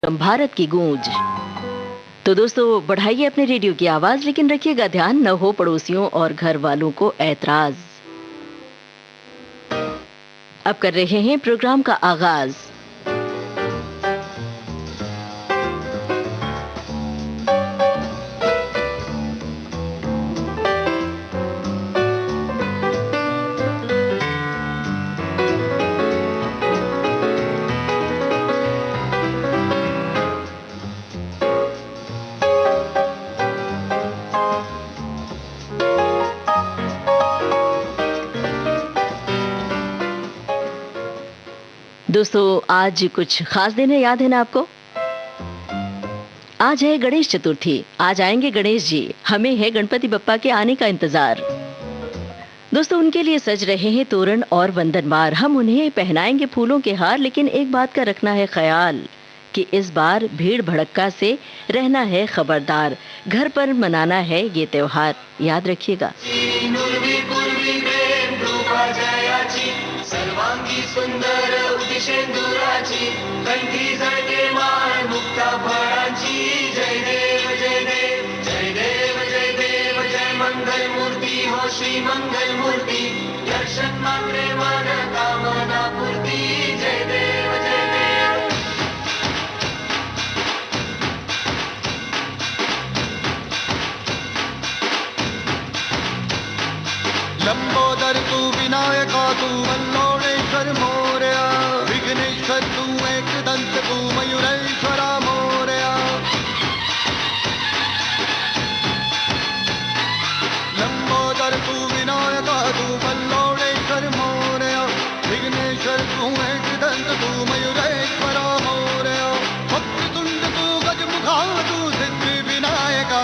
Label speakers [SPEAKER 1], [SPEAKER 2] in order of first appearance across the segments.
[SPEAKER 1] भारत की गूंज। तो दोस्तों, बढ़ाइए अपने रेडियो की आवाज, लेकिन रखिएगा ध्यान, न हो पड़ोसियों और घर वालों को ऐतराज। अब कर रहे हैं प्रोग्राम का आगाज। दोस्तों, आज कुछ खास दिन है, याद है ना आपको? आज है गणेश चतुर्थी। आज आएंगे गणेश जी। हमें है गणपति बप्पा के आने का इंतजार। दोस्तों, उनके लिए सज रहे हैं तोरण और वंदनवार। हम उन्हें पहनाएंगे फूलों के हार, लेकिन एक बात का रखना है ख्याल कि इस बार भीड़ भड़क्का से रहना है खबरदार। घर पर मनाना है ये त्योहार, याद रखिएगा। सर्वांगी सुंदर उदिशेंदुराची, कंठी जळके माळ मुक्ता फळांची। जय देव जय देव जय देव जय देव जय मंगल मूर्ती हो श्री मंगल मूर्ती। दर्शन मात्रे मन कामना पूर्ती। जय देव जय देव।
[SPEAKER 2] लंबोदर तू विनायका तू वल्लोळेश्वर मोरया, विघ्नेश्वर तू एकदंत तू मयूरेश्वरा मोरया। लंबोदर तू विनायका तू वल्लोळेश्वर मोरया, विघ्नेश्वर तू एकदंत तू मयूरेश्वरा मोरया। वक्रतुंड तू गजमुखा तू सिद्धि विनायका।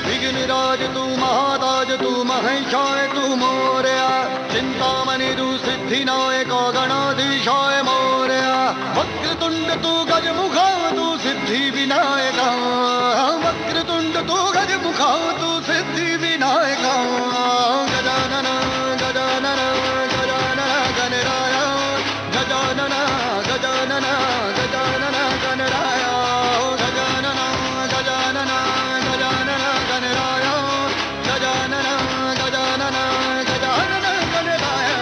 [SPEAKER 2] विघ्नराज तू महाताज तू महेशाय तू मोरया। चिंतामणि तू सिद्धिनायक गणाधीशाय मोरया। वक्रतुंड तू गजमुखा तू सिद्धि विनायका। वक्रतुंड तू गजमुखा तू सिद्धि विनायका। गजानन गजानन गजानन गणराय, गजानन गजानन गजानन गणराय, गजानन गजानन गजानन गणराय, गजानन गजानन गजानन गणराय, गजानन गणराय।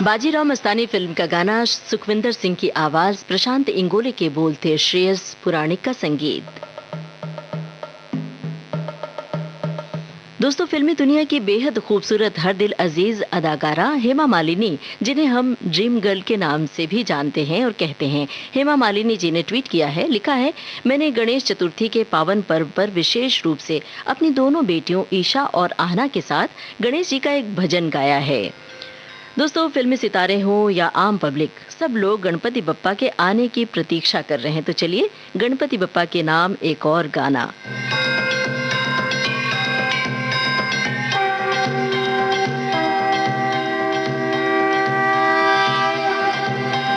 [SPEAKER 1] बाजीराव मस्तानी फिल्म का गाना, सुखविंदर सिंह की आवाज, प्रशांत इंगोले के बोल थे, श्रेयस पुराणिक का संगीत। दोस्तों, फिल्मी दुनिया की बेहद खूबसूरत, हर दिल अजीज अदाकारा हेमा मालिनी, जिन्हें हम ड्रीम गर्ल के नाम से भी जानते हैं और कहते हैं, हेमा मालिनी जी ने ट्वीट किया है, लिखा है, मैंने गणेश चतुर्थी के पावन पर्व पर विशेष रूप से अपनी दोनों बेटियों ईशा और आहना के साथ गणेश जी का एक भजन गाया है। दोस्तों, फिल्मी सितारे हों या आम पब्लिक, सब लोग गणपति बप्पा के आने की प्रतीक्षा कर रहे हैं। तो चलिए, गणपति बप्पा के नाम एक और गाना।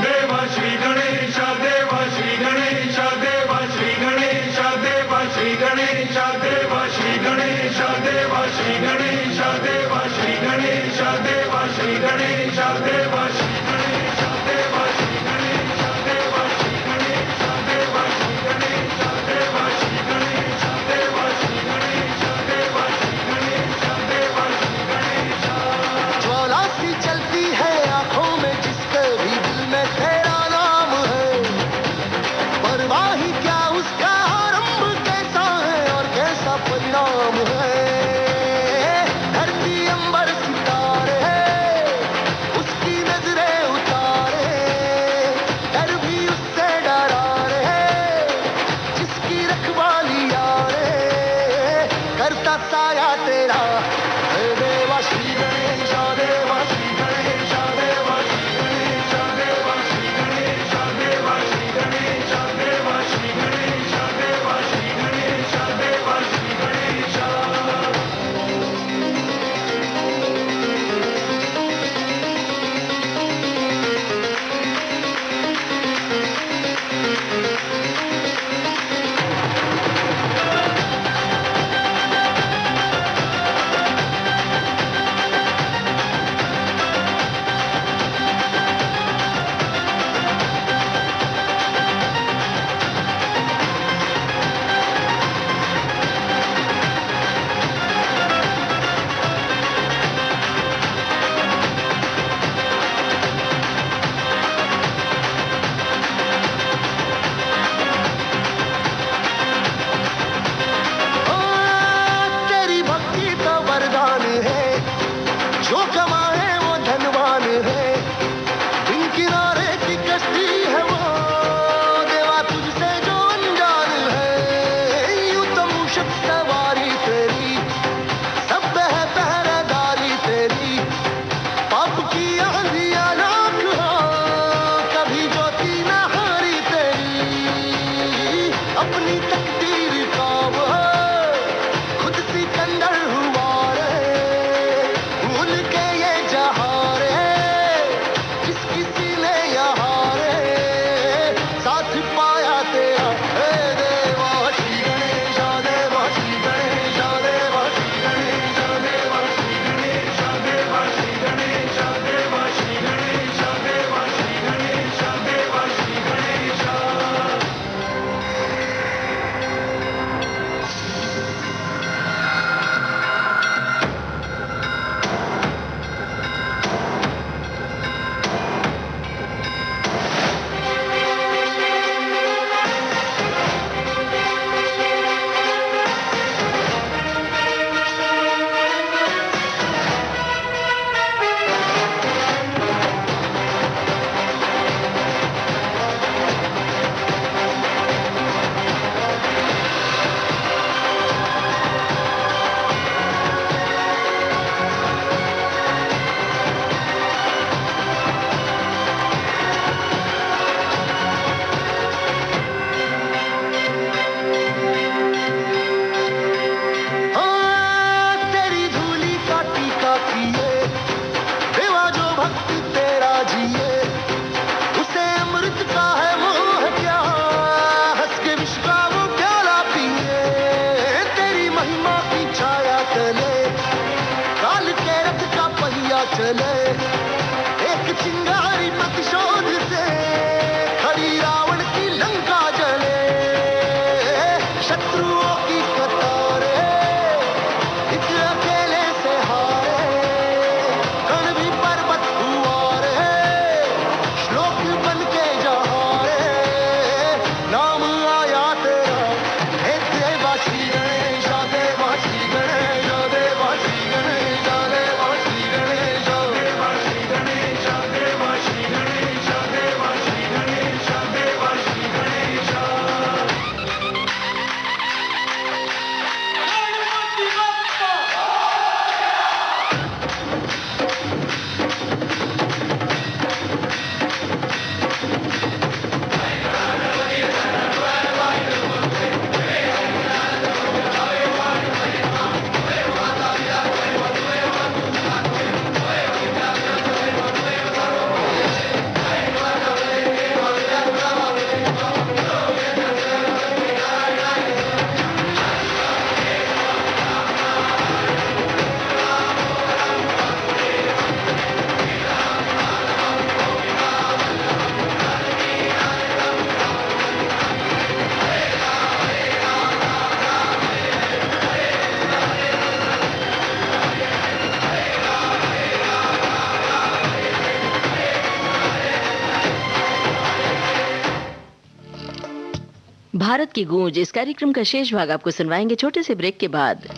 [SPEAKER 3] देवा श्री गणेश देवा श्री गणेश देवा श्री गणेश देवा श्री गणेश देवा श्री गणेश देवा श्री गणेश देवा श्री गणेश देवा श्री गणेश देवा श्री गणेश देवा श्री गणेश देवा श्री गणेश देवा श्री गणेश देवा श्री गणेश देवा श्री गणेश देवा श्री गणेश देवा श्री गणेश।
[SPEAKER 2] ज्वाला सी चलती है आंखों में जिसके भी दिल में तेरा नाम है, परवाह ही क्या उसका आरंभ कैसा है और कैसा परिणाम है। धरती अंबर सितारे उसकी नजरें उतारे, डर भी उससे डरा रे जिसकी रखवाली यारे, करता साया तेरा हे देवा श्री गणेश देवा श्री गणेश देवा श्री गणेश देवा श्री गणेश देवा श्री गणेश देवा श्री गणेश देवा श्री गणेश देवा श्री गणेश। तेरी भक्ति का वरदान है, जो कमाए वो धनवान है, बिन किनारे की कश्ती है वो देवा तुझसे जो अनजान है। यूं तो मूषक सवारी तेरी, सब है पहरेदारी तेरी, पाप की आंधियां लाख हो कभी ज्योति न हारी तेरी। अपनी तकदीर का वो खुद सिकंदर हुआ रे, भूल के ये जहां रे जिस किसी ने यहाँ रे साथ पाया तेरा। हे देवा श्री गणेश देवा श्री गणेश देवा श्री गणेश देवा श्री गणेश देवा श्री गणेश देवा श्री गणेश देवा श्री गणेश देवा श्री गणेश। तेरी धूली का टीका किए देवा जो भक्त तेरा जिए, उसे अमृत का है मोह क्या, हंस के विश्व का वो प्याला पिए। तेरी महिमा की छाया तले काल के रथ का पहिया चले, एक चिंगारी प्रतिशोध से खड़ी रावण की लंका जले। शत्रुओं की कतारे एक अकेले से हारे, कण भी पर्वत हुआ रे श्लोक बन के जहाँ रे नाम आया तेरा। हे देवा श्री गणेश देवा श्री गणेश देवा श्री गणेश देवा श्री गणेश देवा श्री
[SPEAKER 1] भारत की गूंज इस कार्यक्रम का शेष भाग आपको सुनवाएंगे छोटे से ब्रेक के बाद।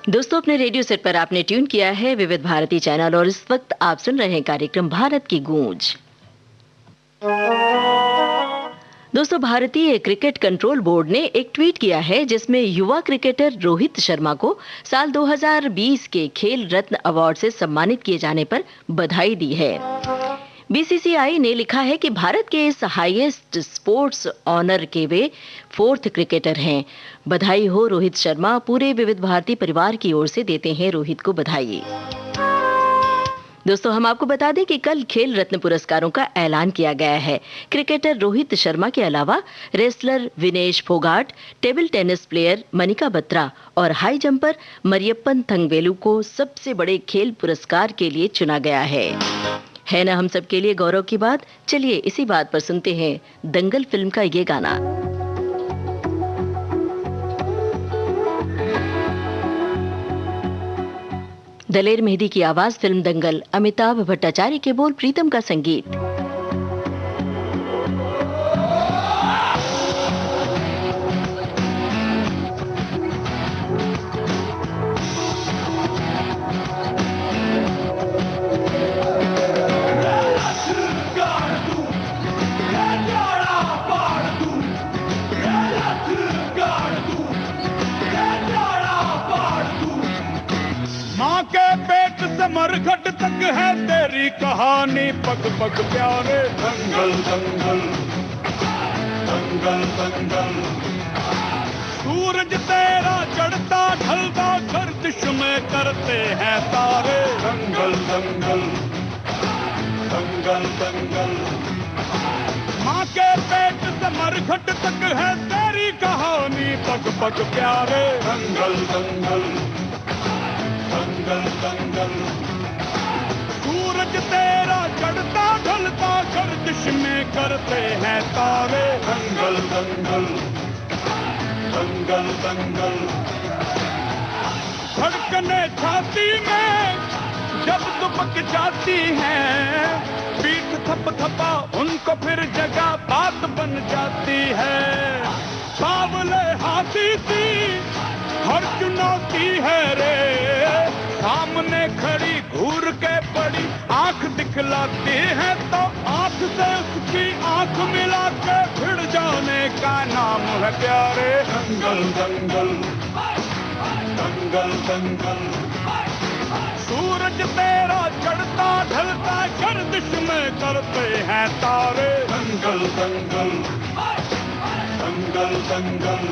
[SPEAKER 1] दोस्तों, अपने रेडियो सेट पर आपने ट्यून किया है विविध भारती चैनल और इस वक्त आप सुन रहे हैं कार्यक्रम भारत की गूंज। दोस्तों, भारतीय क्रिकेट कंट्रोल बोर्ड ने एक ट्वीट किया है जिसमें युवा क्रिकेटर रोहित शर्मा को साल 2020 के खेल रत्न अवार्ड से सम्मानित किए जाने पर बधाई दी है। बीसीसीआई ने लिखा है कि भारत के इस हाईएस्ट स्पोर्ट्स ऑनर के वे 4th क्रिकेटर हैं। बधाई हो रोहित शर्मा, पूरे विविध भारती परिवार की ओर से देते हैं रोहित को बधाई। दोस्तों, हम आपको बता दें कि कल खेल रत्न पुरस्कारों का ऐलान किया गया है। क्रिकेटर रोहित शर्मा के अलावा wrestler Vinesh Phogat, table tennis player Manika Batra और हाई जंपर मरियप्पन थंगवेलु को सबसे बड़े खेल पुरस्कार के लिए चुना गया है ना हम सबके लिए गौरव की बात। चलिए इसी बात पर सुनते हैं दंगल फिल्म का ये गाना। दलेर मेहदी की आवाज, फिल्म दंगल। अमिताभ भट्टाचार्य के बोल, प्रीतम का संगीत।
[SPEAKER 3] मरघट तक है तेरी कहानी, पग पग प्यारे। दंगल दंगल दंगल दंगल। सूरज तेरा चढ़ता ढलता गर्दिश में करते हैं तारे। दंगल दंगल दंगल दंगल। माँ के पेट से मरघट तक है तेरी कहानी, पग पग प्यारे। दंगल दंगल दंगल दंगल। सूरज तेरा चढ़ता ढलता गर्दिश में करते हैं तारे। दंगल दंगल दंगल दंगल। धड़कने छाती में जब दुबक जाती हैं, पीठ थप थपा उनको फिर जगह बात बन जाती है। बावले हाथी सी हर चुनौती है रे, सामने खड़ी घूर के बड़ी आंख दिखलाती है, तो आंख से उसकी आंख मिला के भिड़ जाने का नाम है प्यारे। दंगल दंगल दंगल दंगल। सूरज तेरा चढ़ता ढलता गर्दिश में करते हैं तारे। दंगल दंगल दंगल दंगल।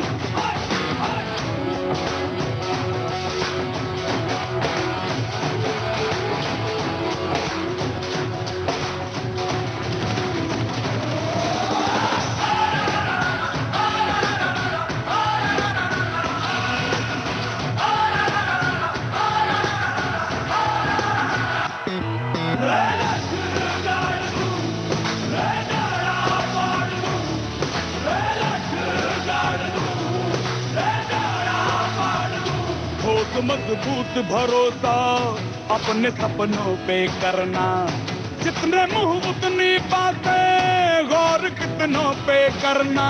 [SPEAKER 3] मजबूत भरोसा अपने सपनों पे करना, जितने मुंह उतनी बातें, गौर कितनों पे करना।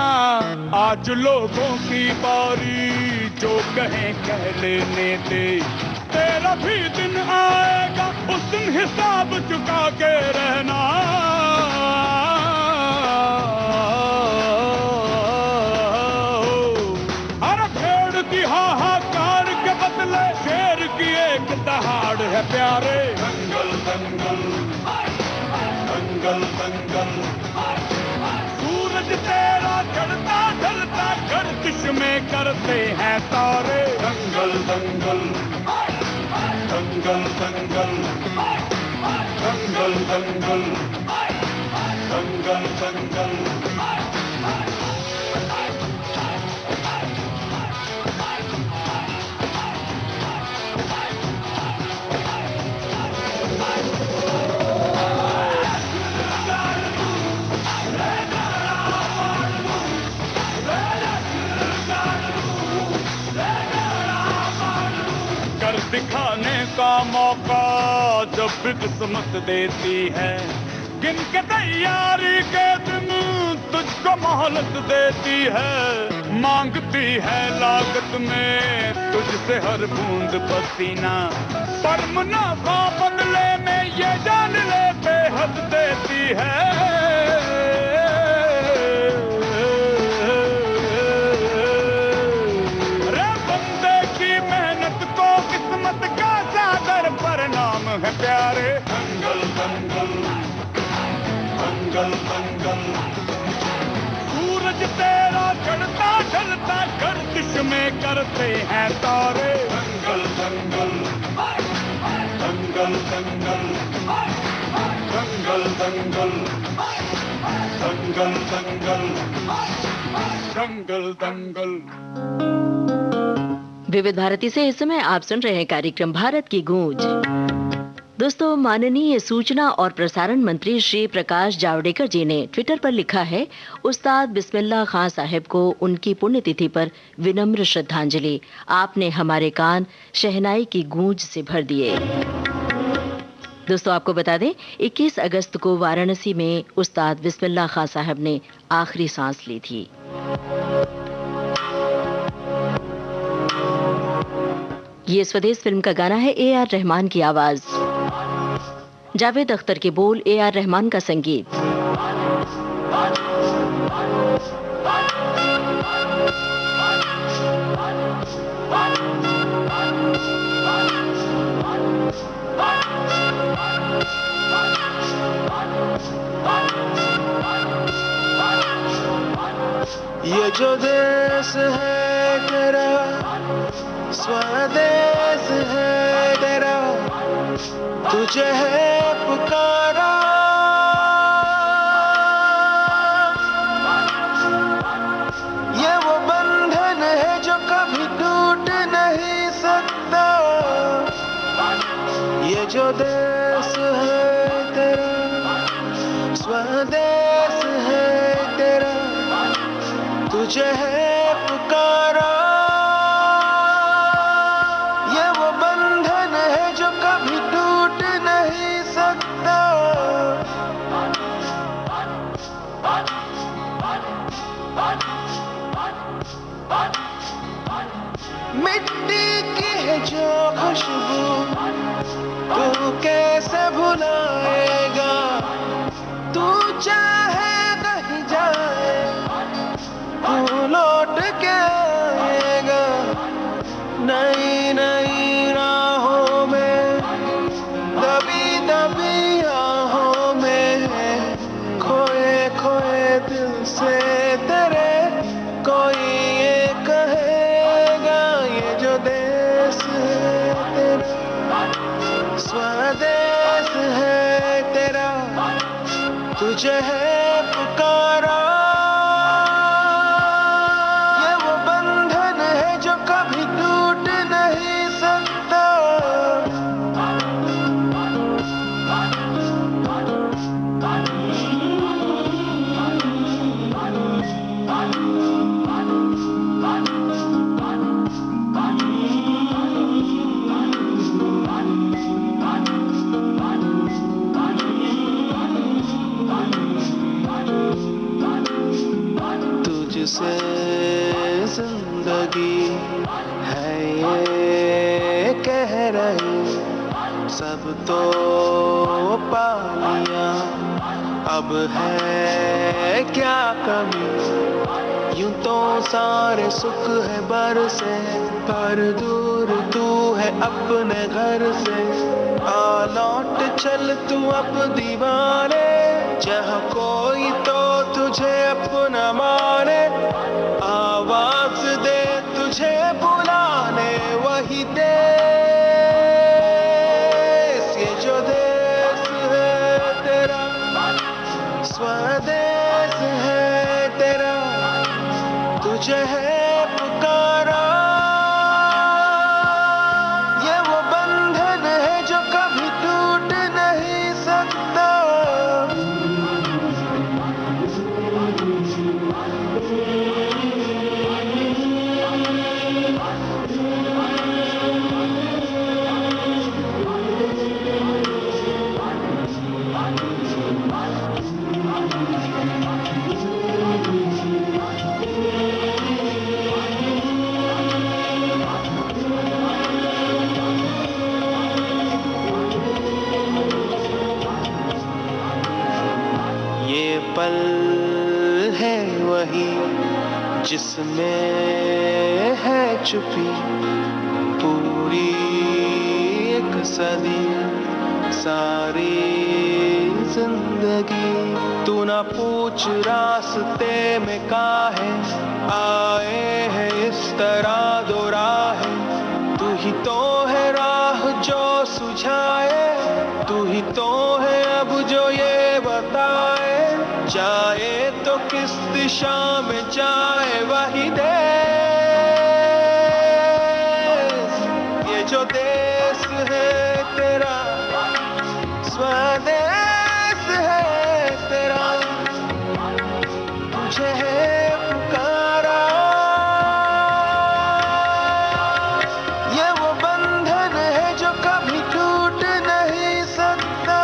[SPEAKER 3] आज लोगों की बारी, जो कहें कह लेने दे, तेरा भी दिन आएगा उस दिन हिसाब चुका के रहना। अरे भेड़ की हाहा दहाड़ है प्यारे। दंगल दंगल दंगल दंगल, सूरज तेरा चढ़ता ढलता गर्दिश में करते हैं तारे। दंगल दंगल दंगल दंगल दंगल दंगल दंगल दंगल। दिखाने का मौका जब भी किस्मत देती है, गिन के तैयारी के दिन तुझको मोहलत देती है। मांगती है लागत में तुझसे हर बूंद पसीना, पर मुनाफा बदले में ये जान ले बेहद देती है। है प्यारे। दंगल दंगल दंगल दंगल, सूरज तेरा चढ़ता ढलता गर्दिश में करते हैं तारे। दंगल दंगल दंगल दंगल दंगल दंगल दंगल दंगल दंगल।
[SPEAKER 1] विविध भारती से इस समय आप सुन रहे हैं कार्यक्रम भारत की गूंज। दोस्तों, माननीय सूचना और प्रसारण मंत्री श्री प्रकाश जावड़ेकर जी ने ट्विटर पर लिखा है, उस्ताद बिस्मिल्लाह खां साहिब को उनकी पुण्यतिथि पर विनम्र श्रद्धांजलि। आपने हमारे कान शहनाई की गूंज से भर दिए। दोस्तों, आपको बता दें 21 अगस्त को वाराणसी में उस्ताद बिस्मिल्लाह खां साहिब ने आखिरी सांस ली थी। ये स्वदेश फिल्म का गाना है, A.R. रहमान की आवाज, जावेद अख्तर के बोल, A.R. रहमान का संगीत।
[SPEAKER 2] ये जो देश है तेरा, स्वदेश है तेरा, तुझे है पुकारा। ये वो बंधन है जो कभी टूट नहीं सकता। ये जो देश है तेरा, स्वदेश है तेरा, तुझे है पुकारा। ये वो बंधन है जो कभी टूट नहीं सकता। मिट्टी की है जो खुशबू तू कैसे भुलाएगा। तू चाहे कहीं जाए तू लौट के आएगा। नई नई राहों में, दबी दबी राहों में, खोए खोए दिल से तेरे कोई ये कहेगा। ये जो देश है तेरा, स्वदेश है तेरा, तुझे है पुकारा। ये वो बंधन है जो कभी टूट नहीं सकता। तुझसे जिंदगी है ये कह रही, सब तो पा लिया, अब है क्या कमी। यूं तो सारे सुख है बरसे, पर दूर तू है अपने घर से, आ लौट चल तू अब दीवाने, जहाँ कोई तो तुझे अपना माने, आवाज दे तुझे बुलाने वही देश, ये जो देश है तेरा, स्वदेश है तेरा, तुझे है पुकारा, ये वो बंधन है जो कभी टूट नहीं सकता। ये पल है वही जिसमें है छुपी पूरी एक सदी, सारी जिंदगी। तू ना पूछ रास्ते में काहे आए हैं इस तरह दो राहें, तू ही तो है राह जो सुझाए, तू ही तो है अब जो ये बताए, जाए तो किस दिशा में जाए वही देश, ये जो देश है तेरा, स्वदेश है तेरा, तुझे है पुकारा, ये वो बंधन है जो कभी टूट नहीं सकता।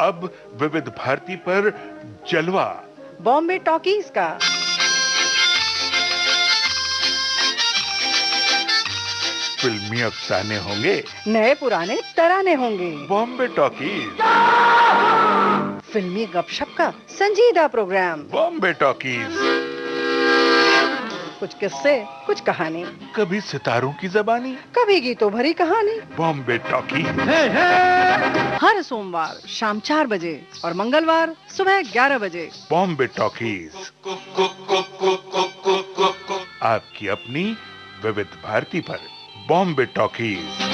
[SPEAKER 3] अब विविध भारती पर जलवा
[SPEAKER 4] बॉम्बे टॉकीज का।
[SPEAKER 3] फिल्मी अफसाने होंगे,
[SPEAKER 4] नए पुराने तराने होंगे,
[SPEAKER 3] बॉम्बे टॉकीज।
[SPEAKER 4] फिल्मी गपशप का संजीदा प्रोग्राम,
[SPEAKER 3] बॉम्बे टॉकीज।
[SPEAKER 4] कुछ किस्से, कुछ कहानी,
[SPEAKER 3] कभी सितारों की जबानी,
[SPEAKER 4] कभी गीतों भरी कहानी।
[SPEAKER 3] बॉम्बे टॉकीज।
[SPEAKER 4] हर सोमवार शाम 4 बजे और मंगलवार सुबह 11 बजे।
[SPEAKER 3] बॉम्बे टॉकीज, आपकी अपनी विविध भारती पर। बॉम्बे टॉकीज।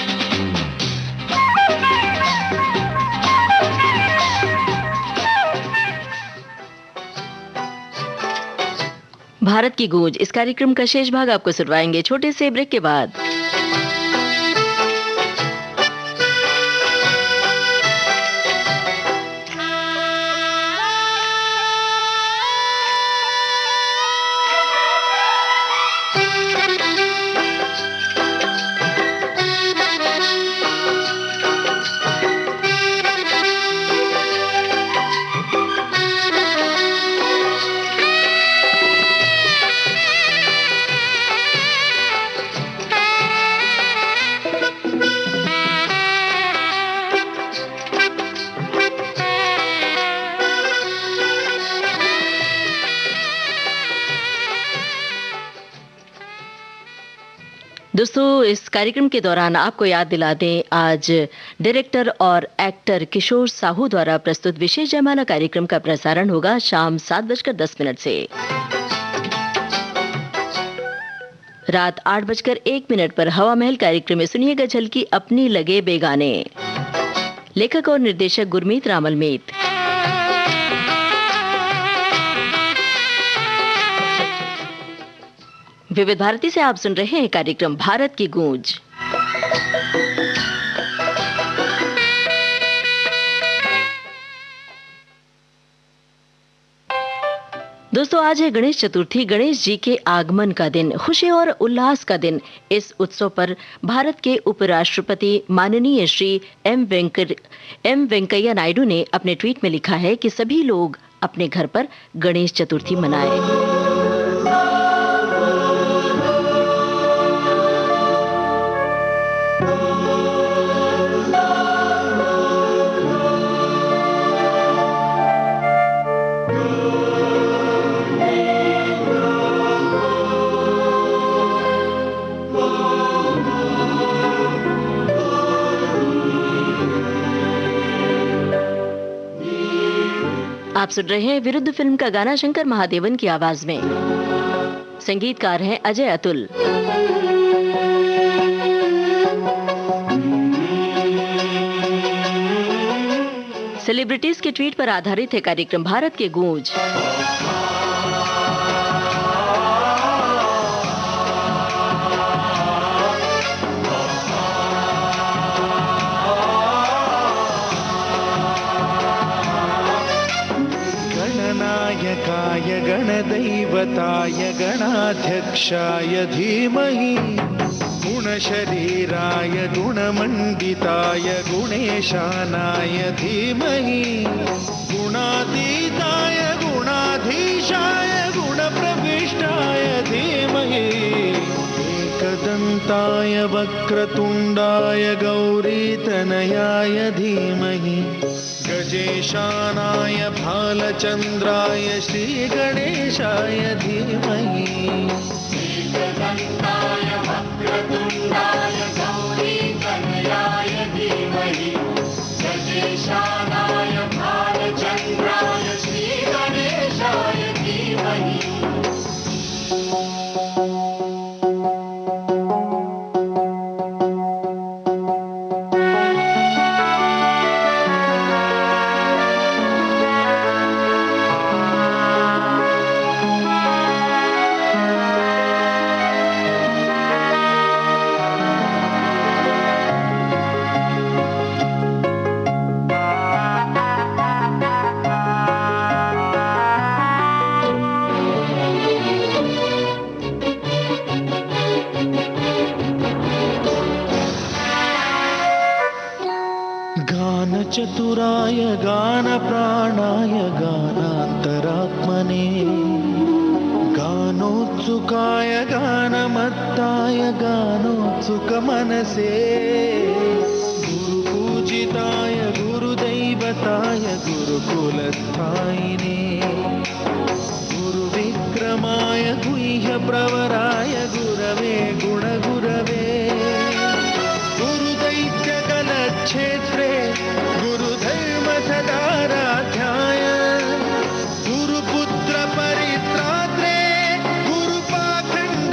[SPEAKER 1] भारत की गूंज इस कार्यक्रम का शेष भाग आपको सुनवाएंगे छोटे से ब्रेक के बाद। दोस्तों, इस कार्यक्रम के दौरान आपको याद दिला दें, आज डायरेक्टर और एक्टर किशोर साहू द्वारा प्रस्तुत विशेष जयमाला कार्यक्रम का प्रसारण होगा शाम 7:10 से। रात 8:01 पर हवा महल कार्यक्रम में सुनिएगा झलकी अपनी लगे बेगाने। लेखक और निर्देशक गुरमीत रामलमीत। विविध भारती से आप सुन रहे हैं कार्यक्रम भारत की गूंज। दोस्तों, आज है गणेश चतुर्थी, गणेश जी के आगमन का दिन, खुशी और उल्लास का दिन। इस उत्सव पर भारत के उपराष्ट्रपति माननीय श्री एम वेंकैया नायडू ने अपने ट्वीट में लिखा है कि सभी लोग अपने घर पर गणेश चतुर्थी मनाएं। आप सुन रहे हैं विरुद्ध फिल्म का गाना शंकर महादेवन की आवाज में। संगीतकार हैं अजय अतुल। सेलिब्रिटीज के ट्वीट पर आधारित है कार्यक्रम भारत के गूंज।
[SPEAKER 2] गणनायकाय गणदैवताय गणाध्यक्षाय धीमहि गुणशरीराय गुणमण्डिताय गुणेशानाय धीमहि गुणातीताय गुणाधीशाय गुणप्रविष्टाय धीमहि एकदन्ताय वक्रतुण्डाय गौरीतनयाय धीमहि गजेशानाय भालचन्द्राय श्रीगणेशाय धीमहि एकदन्ताय वक्रतुण्डाय गौरीतनयाय धीमहि गजेशानाय भालचन्द्राय श्रीगणेशाय धीमहि। चतुराय गानप्राणाय गानान्तरात्मने गानोत्सुकाय गानमत्ताय गानोत्सुकमनसे गुरुपूजिताय गुरुदैवताय गुरुकुलस्थायिने गुरुविक्रमाय गुह्यप्रवराय गुरवे गुणगुरवे गुरुदैत्यकलक्षेत्रे गुरुधर्मसदाराध्याय गुरुपुत्र परित्रात्रे गुरुपाखण्डखण्डकाय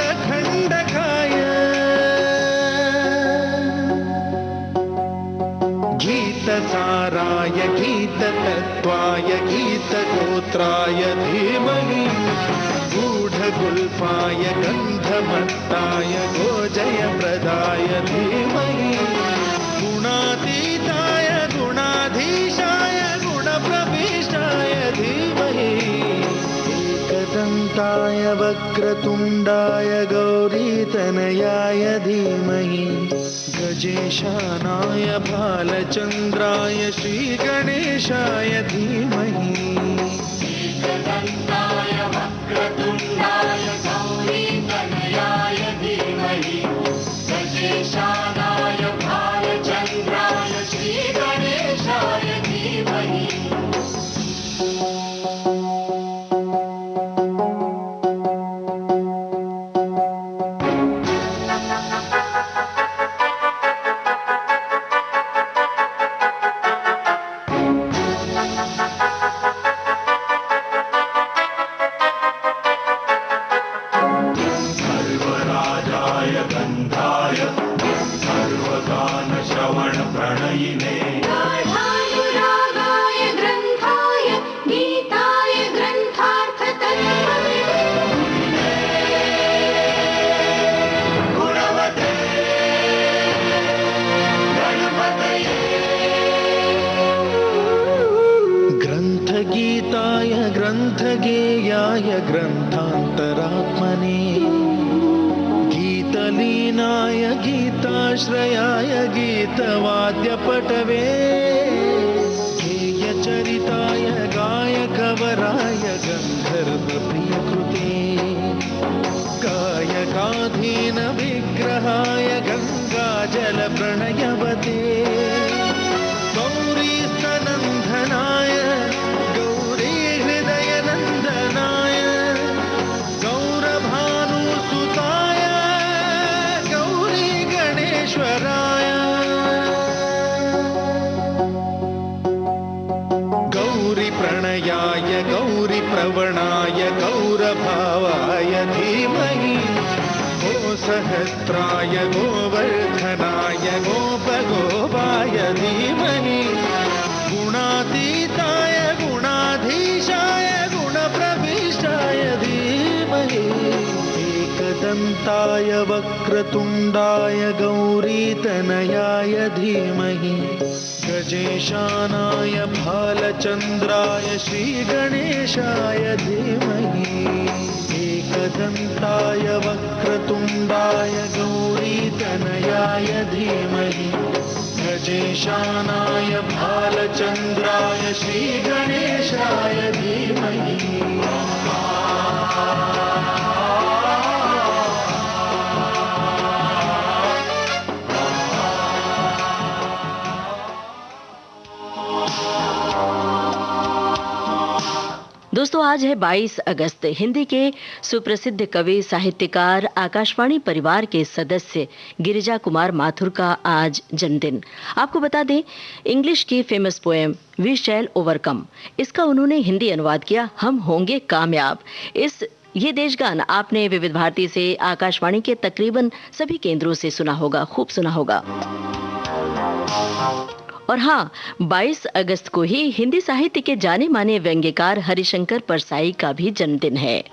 [SPEAKER 2] गीतसाराय गीततत्त्वाय गीतगोत्राय धीमहि गूढगुल्फाय गन्धमत्ताय गोजयप्रदाय धीमहि गुणातीताय गुणाधीशाय गुणप्रविष्टाय धीमहि एकदन्ताय वक्रतुण्डाय गौरीतनयाय धीमहि गजेशानाय भालचन्द्राय श्रीगणेशाय धीमहि एकदन्ताय वक्रतुण्डाय गौरीतनयाय धीमहि गजेशानाय भालचन्द्राय श्रीगणेशाय धीमहि।
[SPEAKER 3] सर्वराजाय गन्धाय सर्वगानश्रवणप्रणयिने
[SPEAKER 5] गाढानुरागाय ग्रन्थाय गीताय ग्रन्थार्थतत्त्वविदे
[SPEAKER 3] गुणवते गणपतये
[SPEAKER 2] ग्रन्थगीताय ग्रन्थगेयाय ग्रन्थान्तरात्मने गीतलीनाय गीताश्रयाय गीतवाद्यपटवे गेयचरिताय गायकवराय गन्धर्वप्रियकृते गायकाधीन विग्रहाय गङ्गाजलप्रणयवते गौरीस्तनन्दनाय गौरी हृदयनन्दनाय गौरभानुसुताय गौरी गणेश्वराय गौरी प्रणयाय गौरी प्रवणाय गौरभावाय धीमहि गो सहस्राय गोवर्धनाय गोपगोपाय धीमहि गुणातीताय गुणाधीशाय गुणप्रविष्टाय धीमहि एकदन्ताय वक्रतुण्डाय गौरीतनयाय धीमहि गजेशानाय भालचन्द्राय श्रीगणेशाय धीमहि एकदन्ताय वक्रतुण्डाय गौरीतनयाय धीमहि गजेशानाय भालचन्द्राय श्रीगणेशाय धीमहि
[SPEAKER 1] दोस्तों आज है 22 अगस्त। हिंदी के सुप्रसिद्ध कवि साहित्यकार आकाशवाणी परिवार के सदस्य गिरिजा कुमार माथुर का आज जन्मदिन। आपको बता दें, इंग्लिश की famous poem we shall overcome, इसका उन्होंने हिंदी अनुवाद किया हम होंगे कामयाब। ये देशगान आपने विविध भारती से आकाशवाणी के तकरीबन सभी केंद्रों से सुना होगा, खूब सुना होगा। और हाँ, 22 अगस्त को ही हिंदी साहित्य के जाने माने व्यंग्यकार हरिशंकर परसाई का भी जन्मदिन है,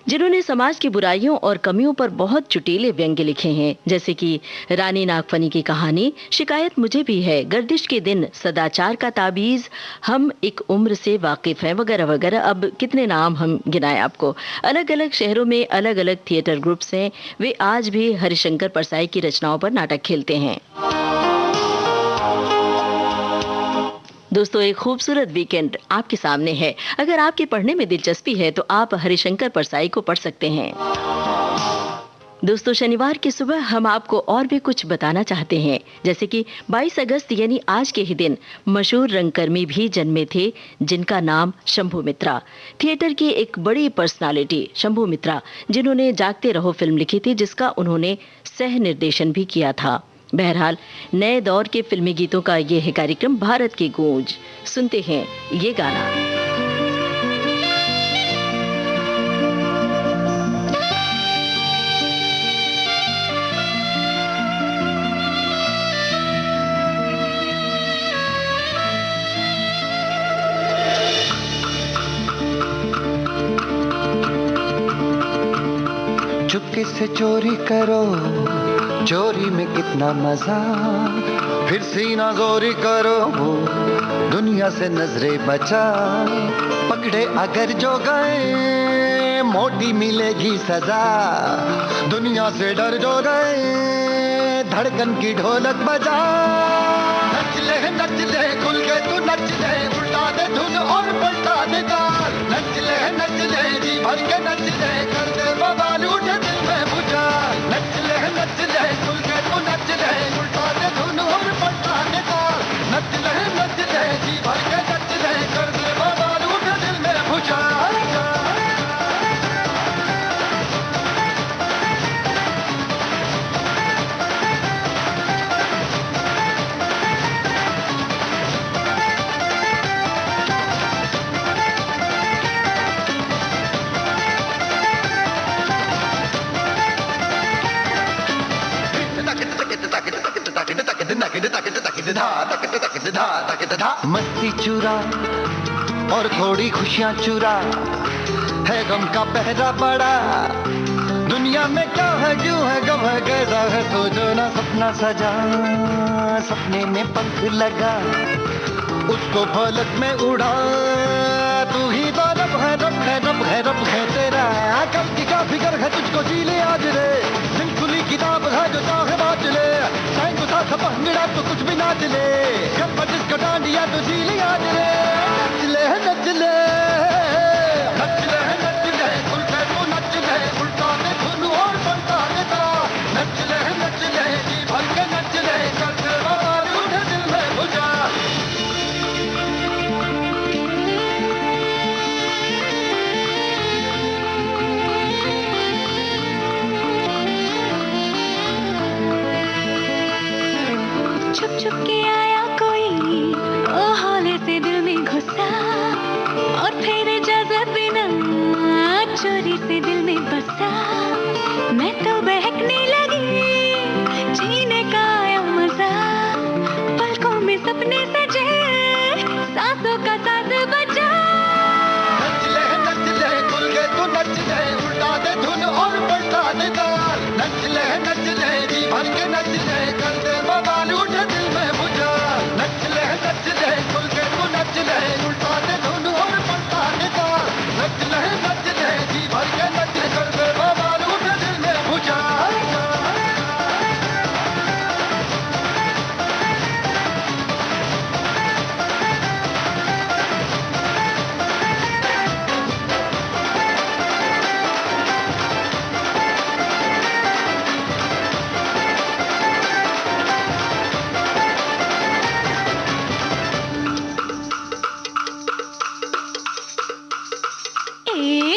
[SPEAKER 1] जिन्होंने समाज की बुराइयों और कमियों पर बहुत चुटीले व्यंग्य लिखे हैं, जैसे कि रानी नागफनी की कहानी, शिकायत मुझे भी है, गर्दिश के दिन, सदाचार का ताबीज, हम एक उम्र से वाकिफ हैं, वगैरह वगैरह। अब कितने नाम हम गिनाएं आपको। अलग अलग शहरों में अलग अलग थिएटर ग्रुप्स हैं, वे आज भी हरिशंकर परसाई की रचनाओं पर नाटक खेलते हैं। दोस्तों, एक खूबसूरत वीकेंड आपके सामने है। अगर आपके पढ़ने में दिलचस्पी है तो आप हरिशंकर परसाई को पढ़ सकते हैं। दोस्तों, शनिवार की सुबह हम आपको और भी कुछ बताना चाहते हैं, जैसे कि 22 अगस्त यानी आज के ही दिन मशहूर रंगकर्मी भी जन्मे थे, जिनका नाम शंभू मित्रा। थिएटर की एक बड़ी पर्सनालिटी शंभू मित्रा, जिन्होंने जागते रहो फिल्म लिखी थी, जिसका उन्होंने सह निर्देशन भी किया था। बहरहाल, नए दौर के फिल्मी गीतों का ये है कार्यक्रम भारत की गूंज। सुनते हैं ये गाना।
[SPEAKER 2] चुपके से चोरी करो, चोरी में कितना मजा, फिर सीना जोरी करो, दुनिया से नजरें बचा, पकड़े अगर जो गए मोटी मिलेगी सजा, दुनिया से डर जो गए धड़कन की ढोलक बजा। नच ले खुल के तू नच ले, उल्टा दे धुन और पलटा दे ताल, नच ले जी भर के नच ले, कर दे बवाल उठे दिल में बुझा। नच ले खुल के तू नच ले, उल्टा दे धुन और पलटा दे ताल, नच ले जी भर के नच ले, कर दे बवाल उठे दिल में बुझा। धा तक तक धा तक धा। मस्ती चुरा और थोड़ी खुशियाँ चुरा, है गम का पहरा बड़ा। दुनिया में क्या है क्यों है गम है कैसा है, सोचो ना सपना सजा, सपने में पंख लगा, उसको फलक में उड़ा। तू ही तो रब है रब है रब है रब है तेरा, कल की क्या फिक्र है तुझको, जी ले आज रे। दिल खुली किताब है जो चाहे बात ले, टाइम को साथ भंगड़ा तो कुछ भी नाच ले। जब जिसको डांडिया तो जी ले आज रे। नच ले नच ले नच ले नच ले, खुल के तू नच ले, उल्टा दे धुन और पलटा दे ताल। नच ले जी भर के नच ले, कर दे बवाल उठे दिल में बुझा।
[SPEAKER 5] छुप छुप के आया कोई, ओ हौले से दिल में घुसा, और फिर इजाजत बिना चोरी से दिल में बसा। मैं तो बहकने लगी, जीने का आया मजा, पलकों में सपने सजे, सांसों का साज बजा।
[SPEAKER 2] नच ले खुल के तू नच ले, उल्टा दे धुन और पलटा दे ताल। नच ले जी भर के नच ले, कर दे बवाल उठे दिल में बुझा। नच ले खुल के तू नच ले, उल्टा दे धुन और पलटा दे ताल। नच ले जी भर के नच ले, कर दे बवाल उठे दिल में बुझा।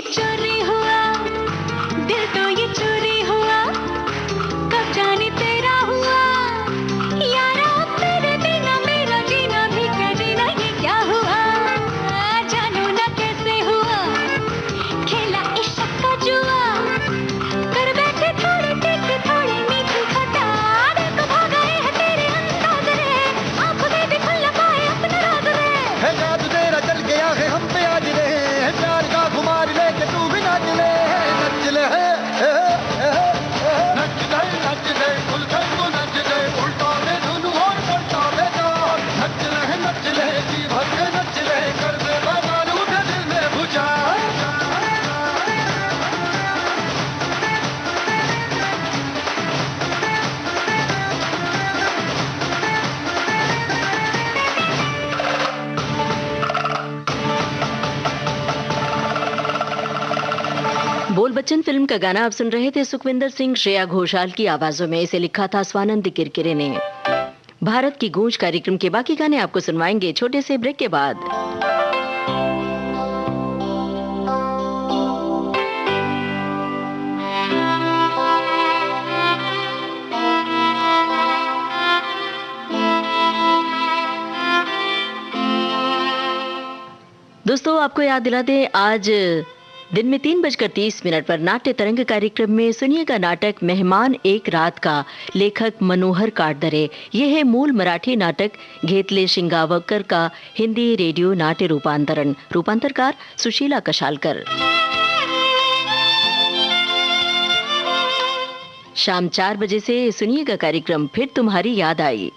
[SPEAKER 5] चोरी हुआ दिल तो ये चोरी हुआ, कब जाने तेरा हुआ यारा। तेरे बिना मेरा जीना भी क्या जीना, ये क्या हुआ जानो ना कैसे हुआ। खेला इश्क का जुआ, कर बैठे थोड़े तीखे थोड़े मीठी खटा। दिल को भा गए हैं तेरे अंदाज रे, आंखों में भी खुल ना पाए अपना राज रे।
[SPEAKER 2] है जादू तेरा चल गया है हम पे आज रे, है प्यार का खुमार लेके तू भी नाच ले। नच ले नच ले खुल के तू नच ले, उल्टा दे धुन और पलटा दे ताल। नच ले जी भर के नच ले, कर दे बवाल उठे दिल में बुझा।
[SPEAKER 1] बोल बच्चन फिल्म का गाना आप सुन रहे थे सुखविंदर सिंह श्रेया घोषाल की आवाजों में। इसे लिखा था स्वानंद किरकिरे ने। भारत की गूंज कार्यक्रम के बाकी गाने आपको सुनवाएंगे छोटे से ब्रेक के बाद। दोस्तों आपको याद दिला दें, आज दिन में 3:30 पर नाट्य तरंग कार्यक्रम में सुनिएगा नाटक मेहमान एक रात का, लेखक मनोहर काटदरे। यह है मूल मराठी नाटक घेतले शिंगावकर का हिंदी रेडियो नाट्य रूपांतरण। रूपांतरकार सुशीला कशालकर। शाम 4 बजे से सुनिएगा कार्यक्रम फिर तुम्हारी याद आई।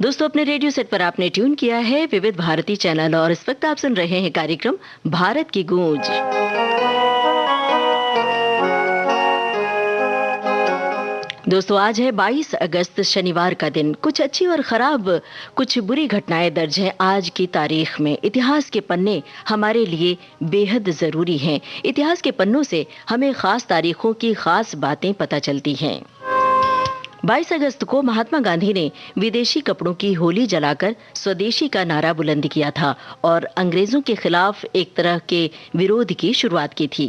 [SPEAKER 1] दोस्तों अपने रेडियो सेट पर आपने ट्यून किया है विविध भारती चैनल और इस वक्त आप सुन रहे हैं कार्यक्रम भारत की गूंज। दोस्तों आज है 22 अगस्त शनिवार का दिन। कुछ अच्छी और खराब, कुछ बुरी घटनाएं दर्ज हैं आज की तारीख में। इतिहास के पन्ने हमारे लिए बेहद जरूरी हैं। इतिहास के पन्नों से हमें खास तारीखों की खास बातें पता चलती हैं। 22 अगस्त को महात्मा गांधी ने विदेशी कपड़ों की होली जलाकर स्वदेशी का नारा बुलंद किया था और अंग्रेजों के खिलाफ एक तरह के विरोध की शुरुआत की थी।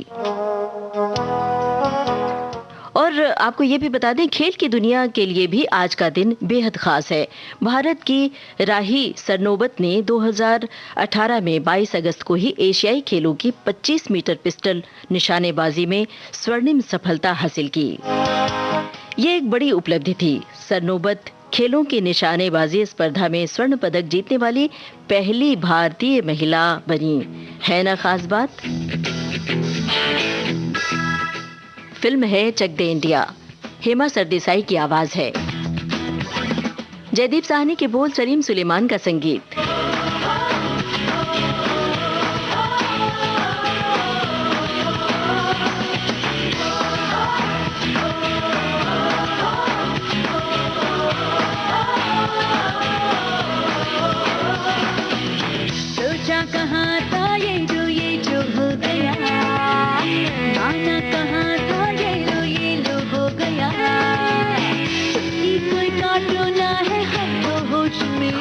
[SPEAKER 1] और आपको ये भी बता दें, खेल की दुनिया के लिए भी आज का दिन बेहद खास है। भारत की राही सरनोबत ने 2018 में 22 अगस्त को ही एशियाई खेलों की 25 मीटर पिस्टल निशानेबाजी में स्वर्णिम सफलता हासिल की। ये एक बड़ी उपलब्धि थी। सरनोबत खेलों की निशानेबाजी स्पर्धा में स्वर्ण पदक जीतने वाली पहली भारतीय महिला बनी। है ना खास बात? फिल्म है चक दे इंडिया। हेमा सरदेसाई की आवाज है, जयदीप साहनी के बोल, सलीम सुलेमान का संगीत।
[SPEAKER 5] सोचा कहाँ था ये जो हो गया, माना कहाँ था ये लो हो गया। छुट्टी कोई काटो ना है हमको होश में,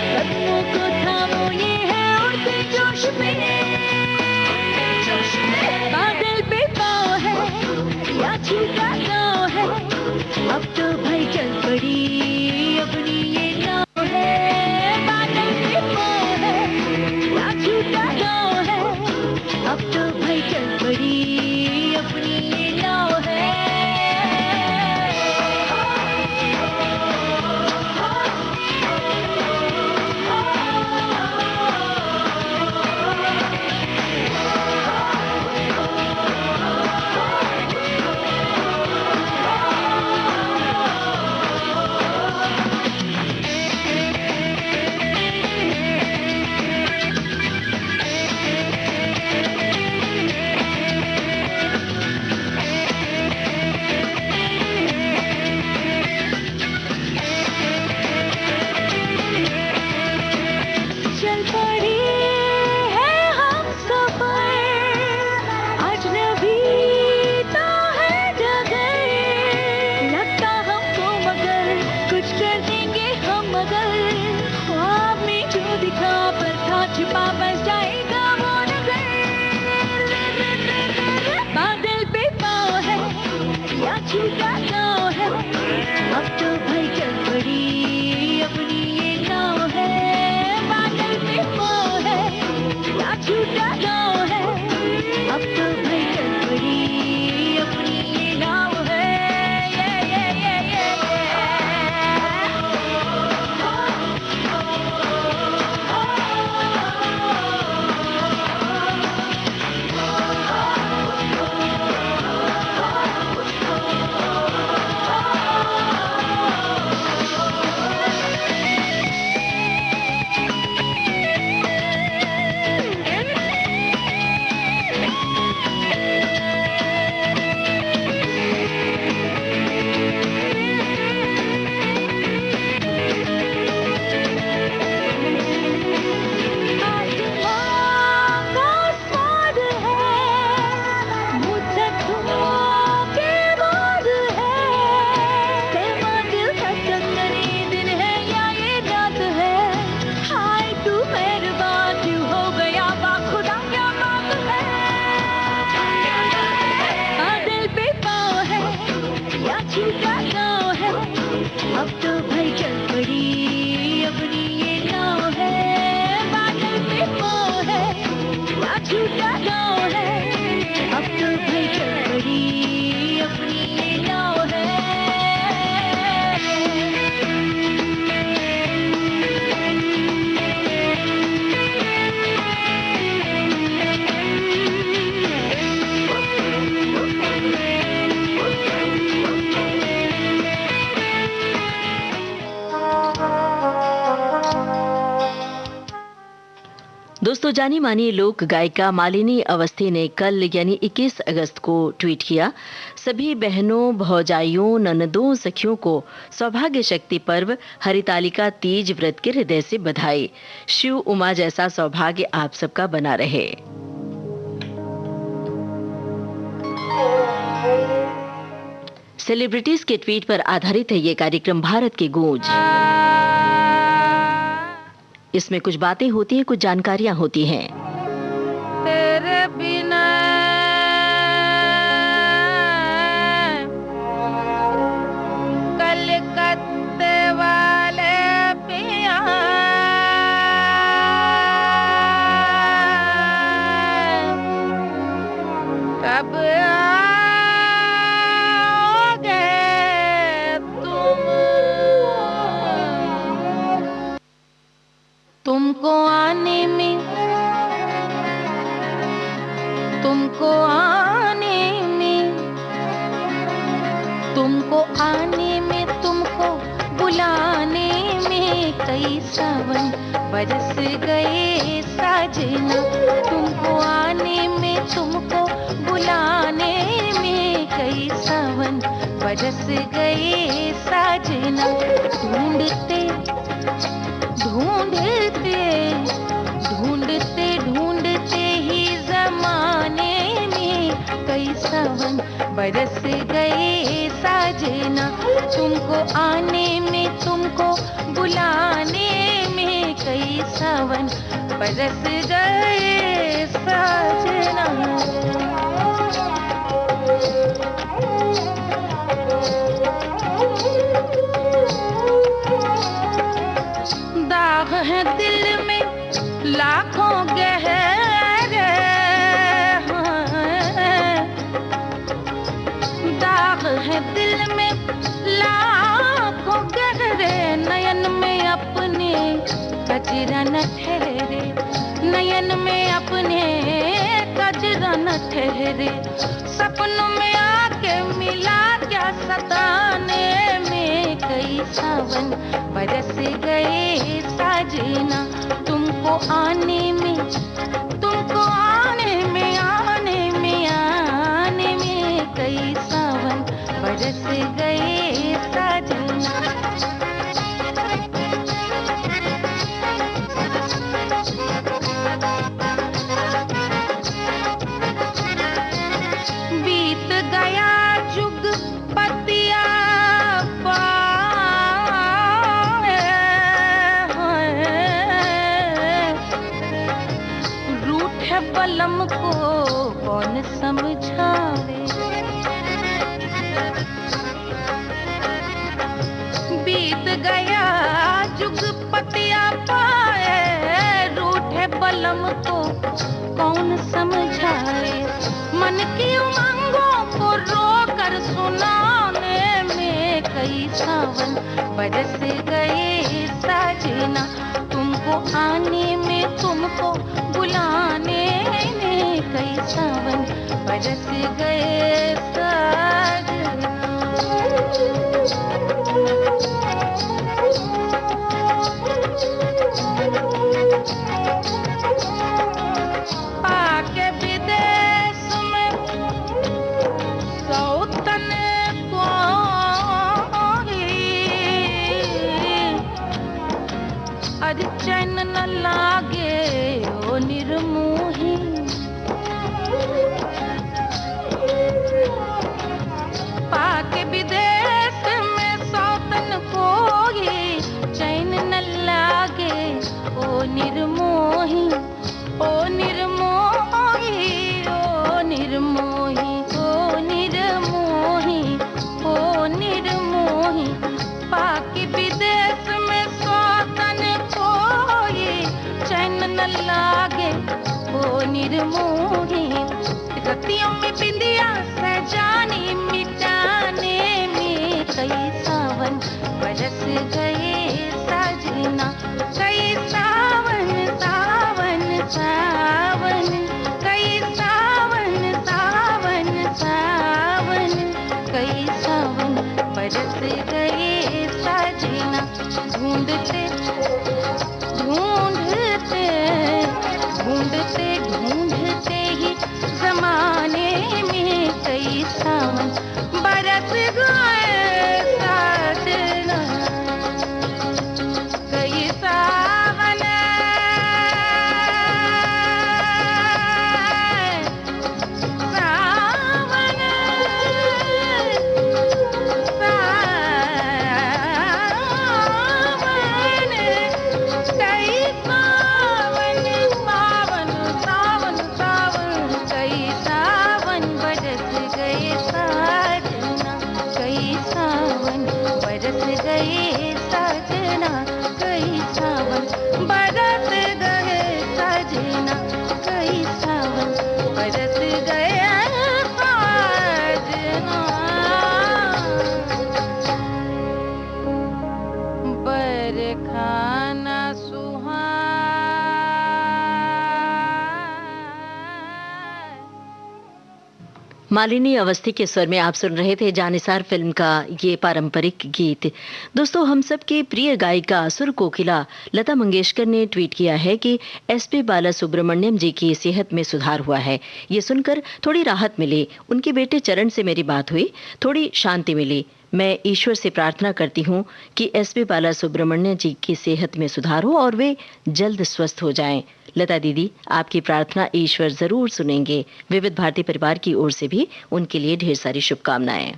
[SPEAKER 5] कदमों को थामो ये है उड़ते जोश में। बादल पे पाँव है या छूटा गाँव है, अब तो भाई चल पड़ी अपनी ये नाव है। बादल पे पाँव है या छूटा गाँव है, अब तो भाई चल पड़ी अपनी ये नाव है। चल पड़ी है हम सफर, अजनबी तो है जगह। लगता हमको मगर कुछ कर देंगे हम, मगर ख्वाब में जो दिखा पर था छिपा बस जाएगा वो नजर। बादल पे पाँव है या छूटा गाँव है, अब तो भाई चल पड़ी अपनी ये नाव है। बादल पे पाँव है या छूटा गाँव है, अब तो भाई चल पड़ी अपनी ये नाव है। अब तो भाई चल पड़ी अपनी ये नाव है। बादल पे पाँव है या छूटा गाँव है, अब तो भाई चल पड़ी अपनी ये नाव है।
[SPEAKER 1] दोस्तों, जानी मानी लोक गायिका मालिनी अवस्थी ने कल यानी 21 अगस्त को ट्वीट किया, सभी बहनों, भौजाइयों, ननदों, सखियों को सौभाग्य शक्ति पर्व हरितालिका तीज व्रत के हृदय से बधाई। शिव उमा जैसा सौभाग्य आप सबका बना रहे। सेलिब्रिटीज के ट्वीट पर आधारित है ये कार्यक्रम भारत की गूंज। इसमें कुछ बातें होती हैं, कुछ जानकारियां होती हैं।
[SPEAKER 5] तेरे बिना आने में, तुमको आने में, तुमको आने में, तुमको बुलाने में कई सावन बरस गए साजना। तुमको आने में, तुमको बुलाने में कई सावन बरस गए साजना। ढूंढते ढूंढते ढूंढते ढूंढते ही जमाने में कई सावन बरस गए साजना। तुमको आने में, तुमको बुलाने में कई सावन बरस गए साजना। दाग है दिल में लाखों गहरे, दाग है दिल में लाखों गहरे। नयन में अपने कजरा न ठहरे, नयन में अपने कजरा न ठहरे। सपनों में आके मिला क्या सताने में कई सावन बरस गए साजना। तुमको आने में, तुमको आने में, आने में, आने में कई सावन बरस गए साजना। बीत गया जुग पतिया रूठे बलम को कौन समझावे। बीत गया जुग पतिया पाए, रूठे बलम को कौन समझाए। मन की उमंगों को रोकर सुनाने में कई सावन बरस गए साजना। तुमको आने में, तुमको बुलाने में कई सावन बरस गए साजना। आके विदेश में सौतन को अज चैन न लागे ओ निर्मोही। पाके विदेश में सौतन कोई चैन न लागे ओ निर्मोही। ओ निर्मोही, ओ निर्मोही, ओ निर्मोही, ओ निर्मोही। पाके विदेश में सौतन कोई चैन न लागे ओ निर्मोही। रतियों में बिंदिया सजानी मिटाने में कई सावन बरस गए साजना। कई सावन सावन सावन, कई सावन सावन सावन, कई सावन बरस गए साजना। ढूंढते ढूंढते ढूंढते ढूंढते ही जमाने में कई सावन बरस गए साजना। कई सावन सावन सावन
[SPEAKER 1] मालिनी अवस्थी के स्वर में आप सुन रहे थे जानिसार फिल्म का ये पारंपरिक गीत। दोस्तों, हम सब की प्रिय गायिका सुर कोकिला लता मंगेशकर ने ट्वीट किया है कि एसपी बालासुब्रमण्यम जी की सेहत में सुधार हुआ है। ये सुनकर थोड़ी राहत मिली। उनके बेटे चरण से मेरी बात हुई, थोड़ी शांति मिली। मैं ईश्वर से प्रार्थना करती हूँ कि एसपी बालासुब्रमण्यम जी की सेहत में सुधार हो और वे जल्द स्वस्थ हो जाएं। लता दीदी, आपकी प्रार्थना ईश्वर जरूर सुनेंगे। विविध भारती परिवार की ओर से भी उनके लिए ढेर सारी शुभकामनाएं।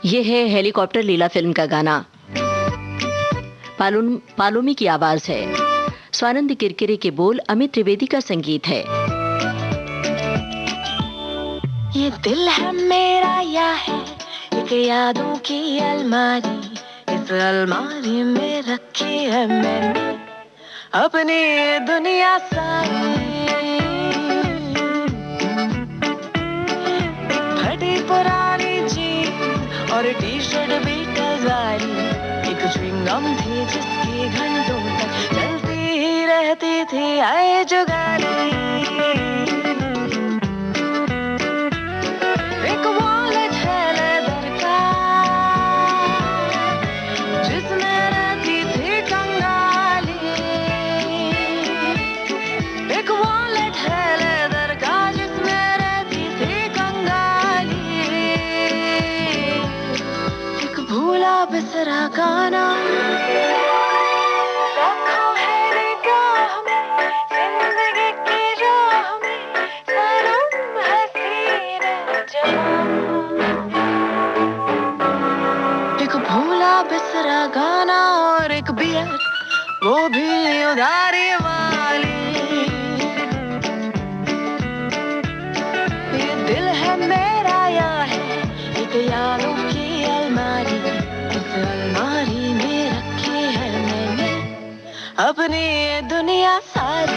[SPEAKER 1] ये है हेलीकॉप्टर लीला फिल्म का गाना। पालोमी की आवाज है, स्वानंद किरकिरे के बोल, अमित त्रिवेदी का संगीत है।
[SPEAKER 5] ये दिल है मेरा या है एक यादों की अलमारी, इस अलमारी में रखी है मैंने अपनी ये दुनिया सारी। एक फटी पुरानी जीन्स और टी शर्ट बीटल्स वाली, एक च्युइंगम थी जिसकी घंटों तक चलती ही रहती थी आए जुगाली। एक वॉलेट है लेदर का जिसमें रहती थी कंगाली। एक वॉलेट है लेदर का जिसमें रहती थी कंगाली। एक भूला बिसरा गाना रखा है निगाह में, जिंदगी की राह में नरम है सीने जवां। एक भूला बिसरा गाना और एक बियर, वो भी उधारी वाली। ये दिल है मेरा या है एक यादों की अलमारी, इस अलमारी में रखी है मैंने अपनी ये दुनिया सारी।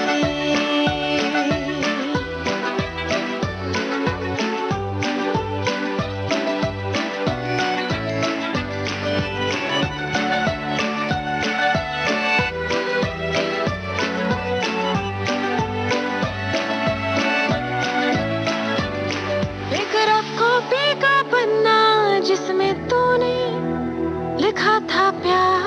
[SPEAKER 5] एक रफ कॉपी का पन्ना जिसमें तूने लिखा था प्यार,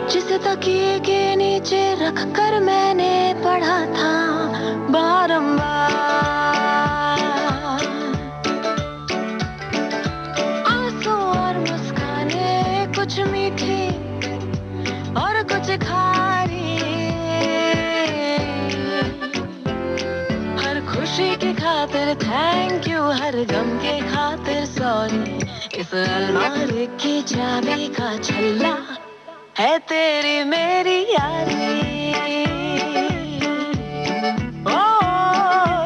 [SPEAKER 5] जिसे तकिए के नीचे रख कर मैंने पढ़ा था बारंबार। आंसू और मुस्काने कुछ मीठी और कुछ खारी, हर खुशी की खातिर थैंक यू, हर गम के खातिर सॉरी। इस अलमारी की चाबी का छल्ला है तेरी मेरी यारी। ओ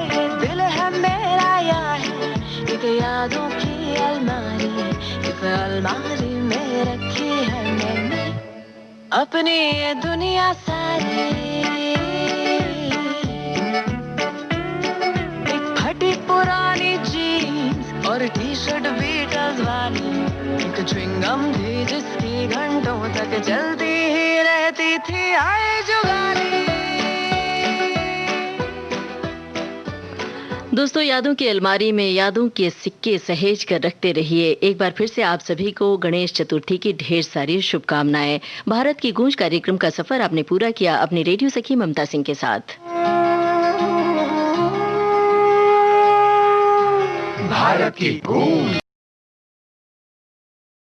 [SPEAKER 5] ये दिल है मेरा या है एक यादों की अलमारी, इस अलमारी में रखी है मैंने अपनी ये दुनिया सारी। एक फटी पुरानी जीन्स और टी शर्ट बीटल्स वाली, एक च्युइंगम थी जिसकी घंटों तक चलती ही रहती थी आए जुगाली।
[SPEAKER 1] दोस्तों, यादों की अलमारी में यादों के सिक्के सहेज कर रखते रहिए। एक बार फिर से आप सभी को गणेश चतुर्थी की ढेर सारी शुभकामनाएं। भारत की गूंज कार्यक्रम का सफर आपने पूरा किया अपनी रेडियो सखी ममता सिंह के साथ।
[SPEAKER 3] भारत की गूंज।